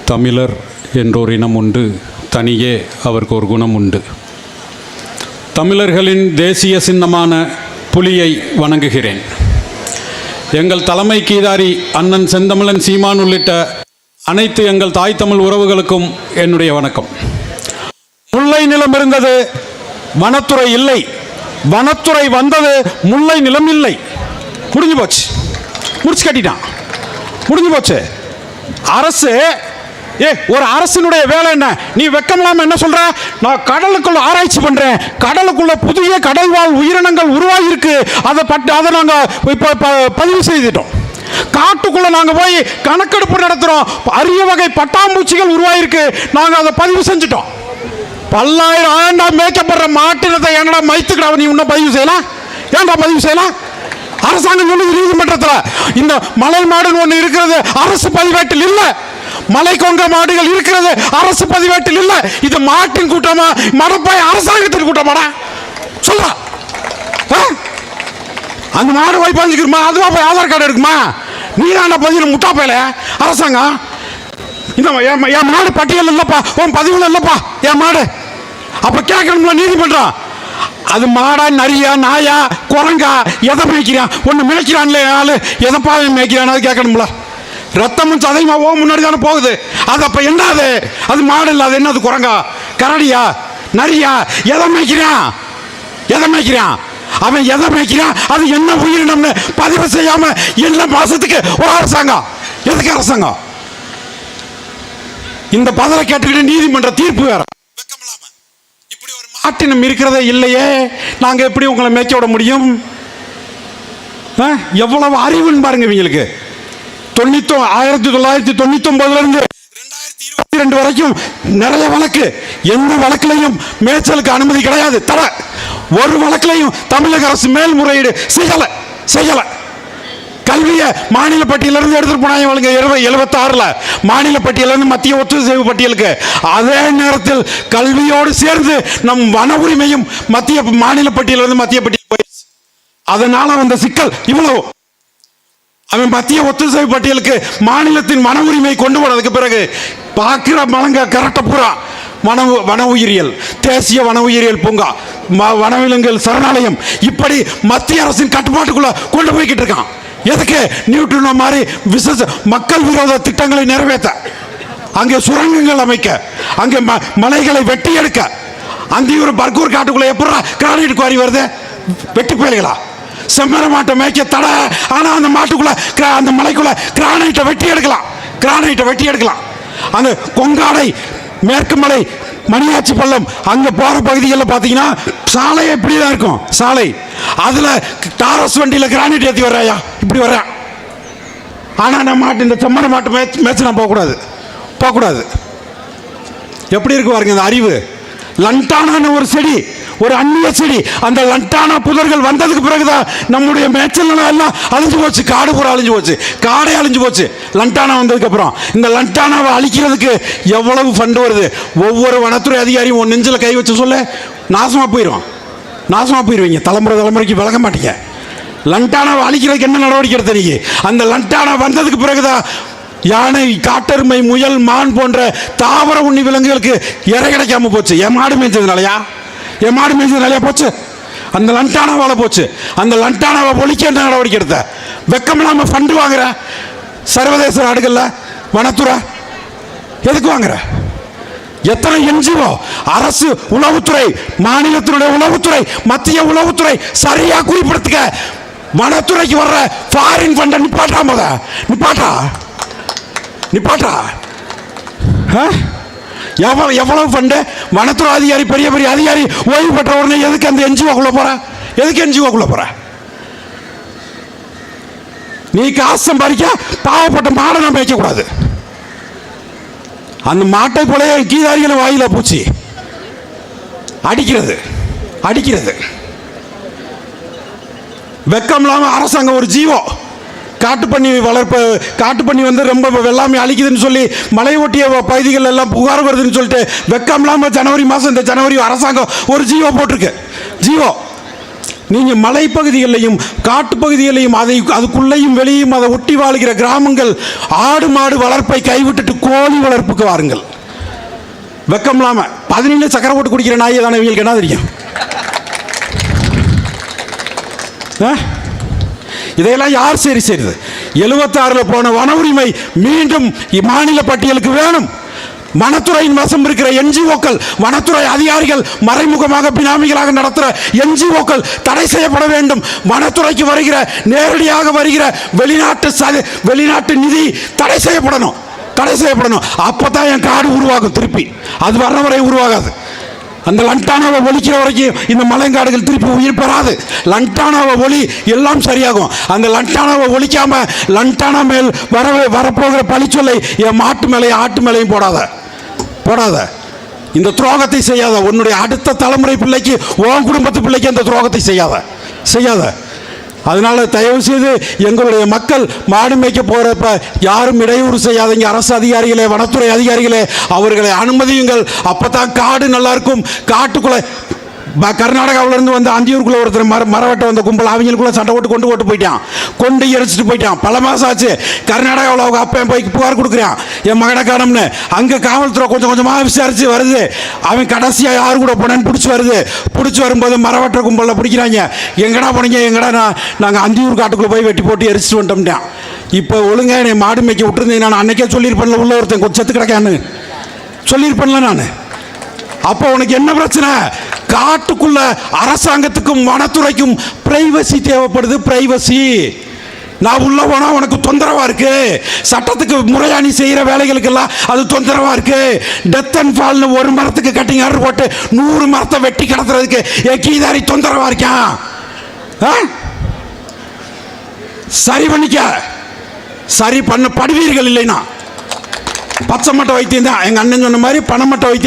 தமிழர் என்றோர் இனம் உண்டு, தனியே அவருக்கு ஒரு குணம் உண்டு. தமிழர்களின் தேசிய சின்னமான புலியை வணங்குகிறேன். எங்கள் தலைமை கீதாரி அண்ணன் செந்தமிழன் சீமான் உள்ளிட்ட அனைத்து எங்கள் தாய் தமிழ் உறவுகளுக்கும் என்னுடைய வணக்கம். முல்லை நிலம் இருந்தது, வனத்துறை இல்லை. வனத்துறை வந்தது, முல்லை நிலம் இல்லை. முடிஞ்சு போச்சு, முடிச்சு கட்டிட்டான், முடிஞ்சு போச்சு. அரசு ஒரு அரசினுடைய வேலை என்ன? நீ வெக்கமில்லாம என்ன சொல்ற? நான் கடலுக்குள்ள ஆராய்ச்சி பண்றேன், கடலுக்குள்ள புதிய கடல்வாழ் உயிரினங்கள் உருவாகி இருக்கு, அதை நாங்க இப்போ பதிவு செய்துட்டோம். காட்டுக்குள்ள நாங்க போய் கணக்கெடுப்பு நடத்துறோம், அரிய வகை பட்டாம்பூச்சிகள் உருவாயிருக்கு, நாங்க அதை பதிவு செஞ்சுட்டோம். பல்லாயிரம் ஆண்டாம் மேய்க்கப்படுற மாட்டினத்தை என்னடா மைத்துக்கிட நீ இன்னும் பதிவு செய்யலாம்? ஏன்டா பதிவு செய்யலாம்? அரசாங்கம் சொல்லுது நீதிமன்றத்தில், இந்த மலை மாடுன்னு ஒன்று இருக்கிறது, அரசு பதிவேட்டில் இல்லை. மலை கொங்க மாடுகள் இருக்கிறது, அரசு பதிவேட்டில் இல்லை. இது மாட்டின் கூட்டமா, மடப்பாய் அரசாங்கத்தின் கூட்டமாடா? சொல்ற அந்த மாடு போய் பதிஞ்சுக்கிறமா, அதுவா போய் ஆதார் கார்டு இருக்குமா? நீ தான் பதிவு முட்டா போயல அரசாங்கம். இந்த என் மாடு பட்டியல் இல்லப்பா, உன் பதிவுல இல்லப்பா என் மாடு. அப்ப கேட்கணும்ல நீதிமன்றம், அது மாடா நரியா நாயா குரங்கா எதை மேய்க்கிறான்? ஒன்று மேய்க்கிறான்ல ஆளு, எதைப்பா மேய்க்கிறான் அது கேட்கணும்ல. ரத்தமும் சதையுமா ஓ முன்னாடி தானே போகுது. அது அப்ப என்னது? அது மாடு இல்லை, அது என்னது? குரங்கா கரடியா நரியா? எதை மேய்க்கிறான்? எதை மேய்க்கிறான் அவன்? எதை மேய்க்கிறான்? அது என்ன உயிரினம்னு பதிவு செய்யாம என்ன மாசத்துக்கு ஒரு அரசாங்கம்? எதுக்கு அரசாங்கம்? இந்த பதிலை கேட்டுக்கிட்டு நீதிமன்ற தீர்ப்பு வேற. இப்படி ஒரு மாட்டினம் இருக்கிறதே இல்லையே, நாங்க எப்படி உங்களை மேய்க்க விட முடியும்? எவ்வளவு அறிவுன்னு பாருங்க இவங்களுக்கு. 1999 இருந்து 2022 வரைக்கும் நிறைய வழக்கு. எந்த வழக்கிலையும் மேய்ச்சலுக்கு அனுமதி கிடையாது. தர ஒரு வழக்கிலையும் தமிழக அரசு மேல்முறையீடு செய்யல. கல்வியை மாநில பட்டியலிருந்து எடுத்துட்டு போனாங்க. 76ல் மாநில பட்டியலிருந்து மத்திய ஒத்துழைப்பு பட்டியலுக்கு. அதே நேரத்தில் கல்வியோடு சேர்ந்து நம் வன உரிமையும் மாநில பட்டியலிருந்து மத்திய பட்டியல் போயிடுச்சு. அதனால வந்த சிக்கல் இவ்வளவு. அவன் மத்திய ஒத்துழைப்பு பட்டியலுக்கு மாநிலத்தின் வன உரிமை கொண்டு போனதுக்கு பிறகு பார்க்கிற மலங்க கரெக்ட பூரா வன உயிரியல், தேசிய வன உயிரியல் பூங்கா, வனவிலங்குகள் சரணாலயம், இப்படி மத்திய அரசின் கட்டுப்பாட்டுக்குள்ள கொண்டு போய்கிட்டு இருக்கான். எதுக்கு? நியூட்ரினோ மாதிரி விசேஷ மக்கள் விரோத திட்டங்களை நிறைவேற்ற, அங்கே சுரங்கங்கள் அமைக்க, அங்கே மலைகளை வெட்டி எடுக்க. அங்கே ஒரு பர்கூர் காட்டுக்குள்ள எப்படி கிரானைட் குவாரி வருது? வெட்டி போயிடுங்களா? செம்மர மாட்டை மேய்க்க தடை. ஆனா அந்த மாட்டுக்குள்ள அந்த மலைக்குள்ள கிரானைட்டை வெட்டி எடுக்கலாம். அங்க கொங்காடை, மேற்கு மலை, மணியாச்சி பள்ளம் அங்க போற பகுதிகளில் பாத்தீங்கன்னா சாலை எப்படிதான் இருக்கும். சாலை அதுல டாரஸ் வண்டியில கிரானைட் ஏற்றி வர்றாயா? இப்படி வர்றான். ஆனா நம்ம மாட்டு இந்த செம்மர மாட்டு மேய்ச்சி நான் போகக்கூடாது. எப்படி இருக்கு பாருங்க இந்த அறிவு. லண்டான ஒரு செடி, ஒரு அந்நிய செடி, அந்த லண்டானா புதர்கள் வந்ததுக்கு பிறகுதான் நம்முடைய மேய்ச்சல் எல்லாம் அழிஞ்சு போச்சு. காடு பூரா அழிஞ்சு போச்சு, காடே அழிஞ்சு போச்சு லண்டானா வந்ததுக்கு அப்புறம். இந்த லண்டானாவை அழிக்கிறதுக்கு எவ்வளவு ஃபண்ட் வருது? ஒவ்வொரு வனத்துறை அதிகாரியும் உன் நெஞ்சில் கை வச்சு சொல்ல, நாசமா போயிடுவீங்க. தலைமுறைக்கு விளக்க மாட்டீங்க. லண்டானாவை அழிக்கிறதுக்கு என்ன நடவடிக்கை எடுத்தீங்க? அந்த லண்டானா வந்ததுக்கு பிறகுதான் யானை, காட்டெருமை, முயல், மான் போன்ற தாவர உண்ணி விலங்குகளுக்கு இறை கிடைக்காம போச்சு. என் மாடு மேய்ச்சதுனாலயா போச்சு? அந்த லண்டானாவால போச்சு. அந்த லண்டானாவை ஒழிக்க என்ன நடவடிக்கை எடுத்த? வெக்கம் இல்லாம ஃபண்டு வாங்குற சர்வதேச நாடுகள்ல வனத்துறை எதுக்கு வாங்குற? எத்தனை என்ஜிஓ, அரசு உளவுத்துறை, மாநிலத்தினுடைய உளவுத்துறை, மத்திய உளவுத்துறை சரியா குறிப்பிடுத்துக்க. வனத்துறைக்கு வர்ற ஃபாரின் ஃபண்டை நிப்பாட்டா. எவ்வளவு ஃபண்டு? வனத்துறை அதிகாரி, பெரிய அதிகாரி ஓய்வு பெற்ற உடனே எதுக்கு அந்த என்ஜிஓக்குள்ள போற? நீ காசு சம்பாதிக்க பாவப்பட்ட மாடை நான் மேய்க்க கூடாது. அந்த மாட்டை போல கீதாரிகளை வாயில பூச்சி அடிக்கிறது. வெக்கம் இல்லாம அரசாங்கம் ஒரு ஜீவோ காட்டுப்பண்ணி காட்டுப்பண்ணி வந்து ரொம்ப வெள்ளாமை அழிக்குதுன்னு சொல்லி மலை ஒட்டிய பகுதிகள் எல்லாம் புகார் வருதுன்னு சொல்லிட்டு வெக்கம் இல்லாம ஜனவரி மாதம், இந்த ஜனவரி அரசாங்கம் ஒரு ஜீவோ போட்டிருக்கு. ஜீவோ நீங்க மலைப்பகுதிகளிலையும் காட்டுப்பகுதிகளையும் அதுக்குள்ளேயும் வெளியும் அதை ஒட்டி வாழ்கிற கிராமங்கள் ஆடு மாடு வளர்ப்பை கைவிட்டுட்டு கோழி வளர்ப்புக்கு வாருங்கள். வெக்கம் இல்லாம 17 சக்கரை போட்டு குடிக்கிற நாயை தானே இவங்களுக்கு என்ன தெரியும்? இதையெல்லாம் யார் சரி செய்யுது? 76 போன வன உரிமை மீண்டும் மாநில பட்டியலுக்கு வேணும். வனத்துறையின் வசம் இருக்கிற என்ஜிஓக்கள், வனத்துறை அதிகாரிகள் மறைமுகமாக பினாமிகளாக நடத்துகிற என்ஜிஓக்கள் தடை செய்யப்பட வேண்டும். வனத்துறைக்கு வருகிற நேரடியாக வருகிற வெளிநாட்டு நிதி தடை செய்யப்படணும். அப்பதான் என் காடு உருவாகும். திருப்பி அது வர்ற வரை உருவாகாது. அந்த லண்டானாவை ஒழிக்கிற வரைக்கும் இந்த மலைங்காடுகள் திருப்பி உயிர் பெறாது. லண்டானாவை ஒளி எல்லாம் சரியாகும். அந்த லண்டானாவை ஒழிக்காம லண்டானா மேல் வரப்போகிற பழிச்சொல்லை என் மாட்டு மேலையும் ஆட்டு மேலையும் போடாத. இந்த துரோகத்தை செய்யாத. உன்னுடைய அடுத்த தலைமுறை பிள்ளைக்கு, உன் குடும்பத்து பிள்ளைக்கு இந்த துரோகத்தை செய்யாத. அதனால தயவு செய்து எங்களுடைய மக்கள் மாடு மேய்க்க போறப்ப யாரும் இடையூறு செய்யாதீங்க. அரசு அதிகாரிகளே, வனத்துறை அதிகாரிகளே, அவர்களை அனுமதியுங்கள். அப்பதான் காடு நல்லா இருக்கும். காட்டுக்குள்ள கர்நாடகாவிலிருந்து வந்து அந்தியூருக்குள்ள ஒருத்தர் மரவட்ட வந்த கும்பல் அவங்களுக்குள்ள சண்டை கொண்டு கொண்டு எரிச்சிட்டு போயிட்டான். பல மாசம் ஆச்சு. கர்நாடகாவில் அவங்க அப்பா போய் புகார் கொடுக்குறான், என் மகனை காணோம்னு. அங்கே காவல்துறை கொஞ்சம் கொஞ்சமாக விசாரிச்சு வருது. அவன் கடைசியாக யார் கூட போனேன்னு பிடிச்சி வரும்போது மரவட்ட கும்பலில் பிடிக்கிறாங்க. எங்கடா போனீங்க? நாங்கள் அந்தியூர் காட்டுக்குள்ளே போய் வெட்டி போட்டு எரிச்சிட்டு வந்துட்டோம்ட்டான். இப்போ ஒழுங்கா என்னை மாடு மேய்க்க விட்டுருந்தேன். நான் அன்னைக்கே சொல்லியிருப்பேன்ல, உள்ள ஒருத்தன் கொஞ்சம் செத்து கிடக்கான்னு சொல்லியிருப்பேன்ல நான். அப்போ உனக்கு என்ன பிரச்சனை? காட்டுக்குள்ள அரசாங்கத்துக்கும் வனத்துறைக்கும் பிரைவசி தேவைப்படுது. பிரைவசி. நான் உள்ள போனா உனக்கு தொந்தரவா இருக்கு. சட்டத்துக்கு முறையா நீ செய்யற வேலைகளுக்கெல்லாம் அது தொந்தரவா இருக்கு. டெத் அண்ட் ஃபால்னு ஒரு மரத்துக்கு கட்டிங் ஆர்டர் போட்டு 100 மரத்தை வெட்டி கிடத்துறதுக்கு என் கீதாரி தொந்தரவா இருக்கான். சரி பண்ணிக்க. சரி பண்ண படுவீர்கள். இல்லைன்னா பச்சை மட்டை வைத்தியம் தான். எங்க அண்ணன் சொன்ன மாதிரி பணமட்டை வைத்தியம்.